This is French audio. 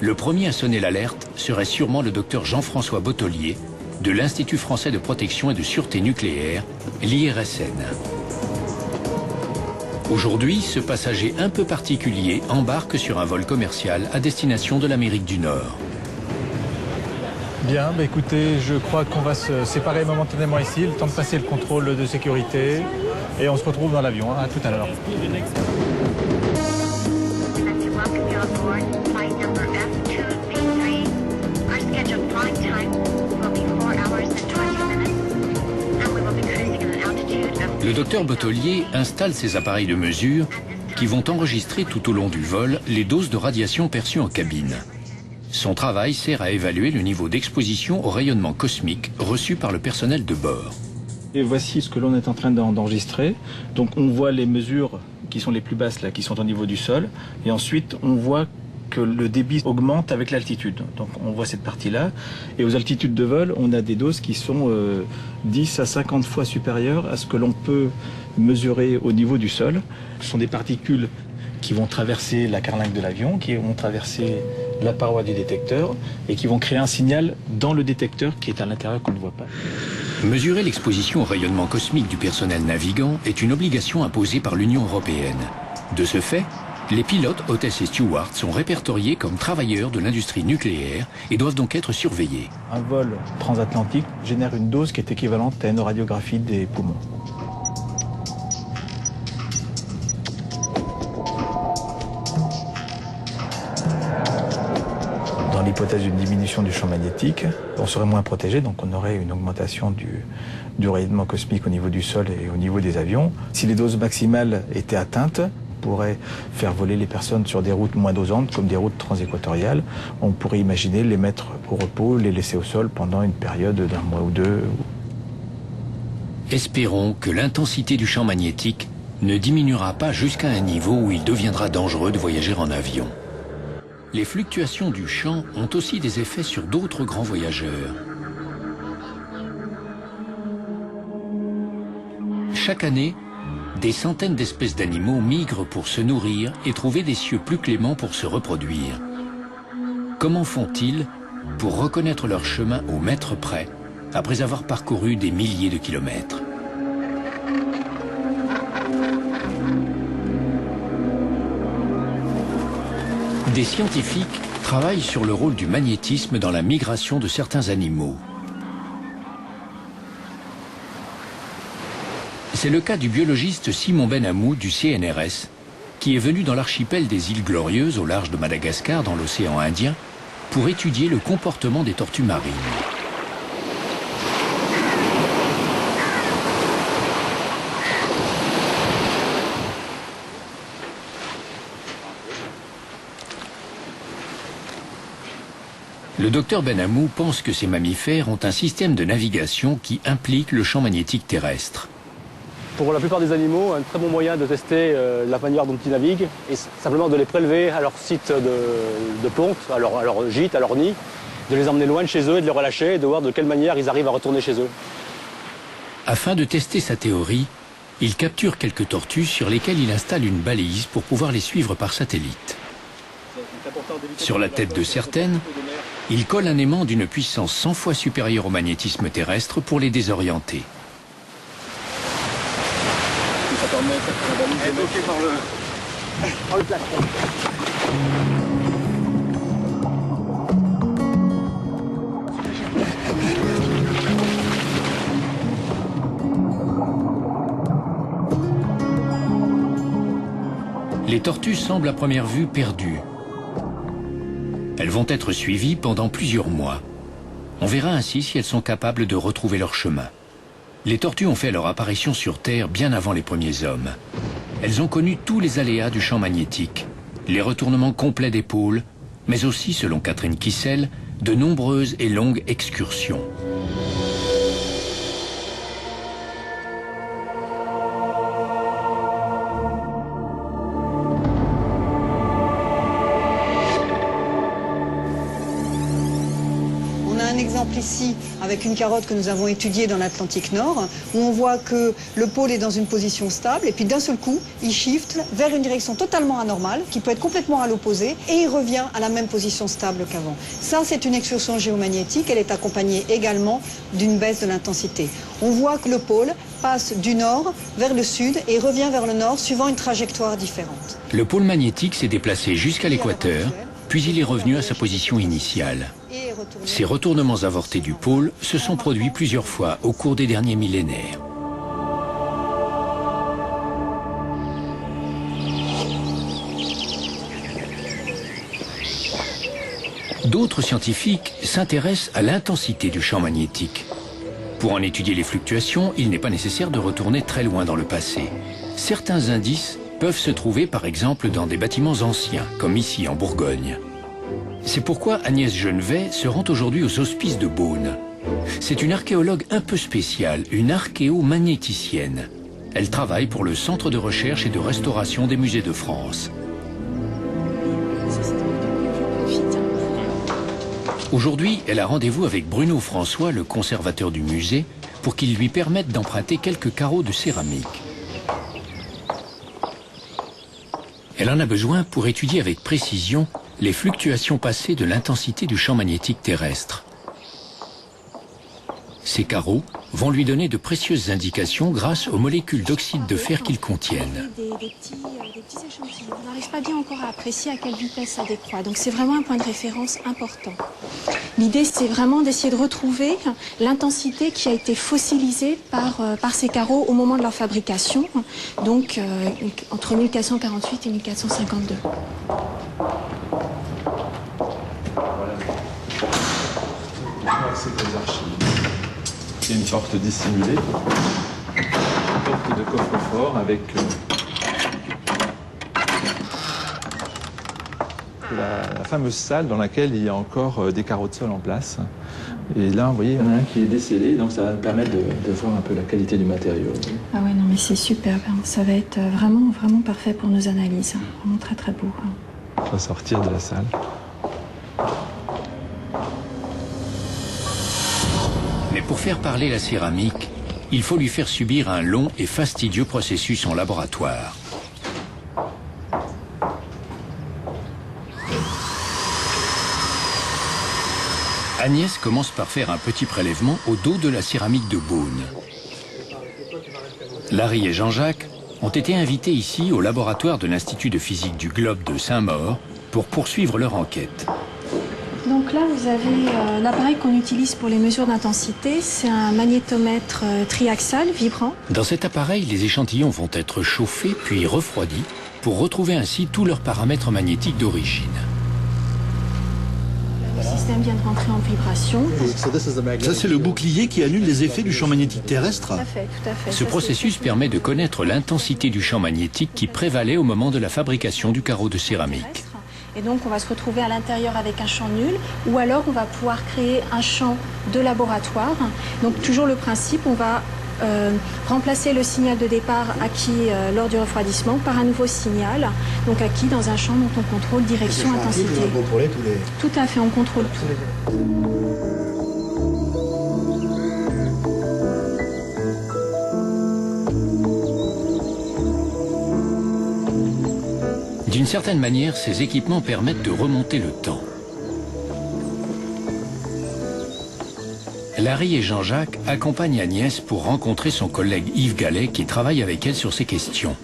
Le premier à sonner l'alerte serait sûrement le docteur Jean-François Bottelier de l'Institut français de protection et de sûreté nucléaire, l'IRSN. Aujourd'hui, ce passager un peu particulier embarque sur un vol commercial à destination de l'Amérique du Nord. Bien, écoutez, je crois qu'on va se séparer momentanément ici, le temps de passer le contrôle de sécurité, et on se retrouve dans l'avion. À tout à l'heure. Le docteur Bottelier installe ses appareils de mesure qui vont enregistrer tout au long du vol les doses de radiation perçues en cabine. Son travail sert à évaluer le niveau d'exposition au rayonnement cosmique reçu par le personnel de bord. Et voici ce que l'on est en train d'enregistrer. Donc on voit les mesures qui sont les plus basses, là, qui sont au niveau du sol. Et ensuite, on voit que le débit augmente avec l'altitude. Donc on voit cette partie-là. Et aux altitudes de vol, on a des doses qui sont 10 à 50 fois supérieures à ce que l'on peut mesurer au niveau du sol. Ce sont des particules qui vont traverser la carlingue de l'avion, qui vont traverser la paroi du détecteur et qui vont créer un signal dans le détecteur qui est à l'intérieur qu'on ne voit pas. Mesurer l'exposition au rayonnement cosmique du personnel navigant est une obligation imposée par l'Union européenne. De ce fait, les pilotes, hôtesses et stewards sont répertoriés comme travailleurs de l'industrie nucléaire et doivent donc être surveillés. Un vol transatlantique génère une dose qui est équivalente à une radiographie des poumons. Dans l'hypothèse d'une diminution du champ magnétique, on serait moins protégé, donc on aurait une augmentation du rayonnement cosmique au niveau du sol et au niveau des avions. Si les doses maximales étaient atteintes, on pourrait faire voler les personnes sur des routes moins dosantes, comme des routes transéquatoriales. On pourrait imaginer les mettre au repos, les laisser au sol pendant une période d'un mois ou deux. Espérons que l'intensité du champ magnétique ne diminuera pas jusqu'à un niveau où il deviendra dangereux de voyager en avion. Les fluctuations du champ ont aussi des effets sur d'autres grands voyageurs. Chaque année, des centaines d'espèces d'animaux migrent pour se nourrir et trouver des cieux plus cléments pour se reproduire. Comment font-ils pour reconnaître leur chemin au mètre près, après avoir parcouru des milliers de kilomètres? Des scientifiques travaillent sur le rôle du magnétisme dans la migration de certains animaux. C'est le cas du biologiste Simon Benhamou du CNRS, qui est venu dans l'archipel des îles Glorieuses au large de Madagascar dans l'océan Indien pour étudier le comportement des tortues marines. Le docteur Benhamou pense que ces mammifères ont un système de navigation qui implique le champ magnétique terrestre. Pour la plupart des animaux, un très bon moyen de tester la manière dont ils naviguent est simplement de les prélever à leur site de ponte, à leur gîte, à leur nid, de les emmener loin de chez eux et de les relâcher et de voir de quelle manière ils arrivent à retourner chez eux. Afin de tester sa théorie, il capture quelques tortues sur lesquelles il installe une balise pour pouvoir les suivre par satellite. Sur la tête de certaines, il colle un aimant d'une puissance 100 fois supérieure au magnétisme terrestre pour les désorienter. Ça permet la balise est bloquée par le plafond. Les tortues semblent à première vue perdues. Elles vont être suivies pendant plusieurs mois. On verra ainsi si elles sont capables de retrouver leur chemin. Les tortues ont fait leur apparition sur Terre bien avant les premiers hommes. Elles ont connu tous les aléas du champ magnétique, les retournements complets des pôles, mais aussi, selon Catherine Kissel, de nombreuses et longues excursions. Una exemple ici avec une carotte que nous avons étudiée dans l'Atlantique Nord, où on voit que le pôle est dans une position stable et puis d'un seul coup, il shift vers une direction totalement anormale, qui peut être complètement à l'opposé, et il revient à la même position stable qu'avant. Ça, c'est une excursion géomagnétique. Elle est accompagnée également d'une baisse de l'intensité. On voit que le pôle passe du nord vers le sud et revient vers le nord suivant une trajectoire différente. Le pôle magnétique s'est déplacé jusqu'à l'équateur, puis il est revenu à sa position initiale. Ces retournements avortés du pôle se sont produits plusieurs fois au cours des derniers millénaires. D'autres scientifiques s'intéressent à l'intensité du champ magnétique. Pour en étudier les fluctuations, il n'est pas nécessaire de retourner très loin dans le passé. Certains indices peuvent se trouver par exemple dans des bâtiments anciens, comme ici en Bourgogne. C'est pourquoi Agnès Genevet se rend aujourd'hui aux Hospices de Beaune. C'est une archéologue un peu spéciale, une archéomagnéticienne. Elle travaille pour le Centre de recherche et de restauration des musées de France. Aujourd'hui, elle a rendez-vous avec Bruno François, le conservateur du musée, pour qu'il lui permette d'emprunter quelques carreaux de céramique. Elle en a besoin pour étudier avec précision les fluctuations passées de l'intensité du champ magnétique terrestre. Ces carreaux vont lui donner de précieuses indications grâce aux molécules d'oxyde de fer qu'ils contiennent. Des petits échantillons. On n'arrive pas bien encore à apprécier à quelle vitesse ça décroît. Donc c'est vraiment un point de référence important. L'idée, c'est vraiment d'essayer de retrouver l'intensité qui a été fossilisée par ces carreaux au moment de leur fabrication, donc entre 1448 et 1452. C'est des archives. C'est une porte dissimulée, une porte de coffre-fort avec la fameuse salle dans laquelle il y a encore des carreaux de sol en place. Et là, vous voyez, il y en a un qui est décellé, donc ça va me permettre de voir un peu la qualité du matériau. Ah ouais, non mais c'est superbe, hein. Ça va être vraiment, vraiment parfait pour nos analyses. Hein. Vraiment très très beau. Hein. On va sortir de la salle. Mais pour faire parler la céramique, il faut lui faire subir un long et fastidieux processus en laboratoire. Agnès commence par faire un petit prélèvement au dos de la céramique de Beaune. Larry et Jean-Jacques ont été invités ici au laboratoire de l'Institut de physique du Globe de Saint-Maur pour poursuivre leur enquête. Donc là, vous avez l'appareil qu'on utilise pour les mesures d'intensité. C'est un magnétomètre triaxal vibrant. Dans cet appareil, les échantillons vont être chauffés puis refroidis pour retrouver ainsi tous leurs paramètres magnétiques d'origine. Le système vient de rentrer en vibration. Ça, c'est le bouclier qui annule les effets du champ magnétique terrestre. Tout à fait, tout à fait. Ce processus permet de connaître l'intensité du champ magnétique qui prévalait au moment de la fabrication du carreau de céramique. Et donc on va se retrouver à l'intérieur avec un champ nul, ou alors on va pouvoir créer un champ de laboratoire. Donc toujours le principe, on va remplacer le signal de départ acquis lors du refroidissement par un nouveau signal, donc acquis dans un champ dont on contrôle direction, intensité. Tout à fait, on contrôle tout. D'une certaine manière, ces équipements permettent de remonter le temps. Larry et Jean-Jacques accompagnent Agnès pour rencontrer son collègue Yves Gallet qui travaille avec elle sur ces questions.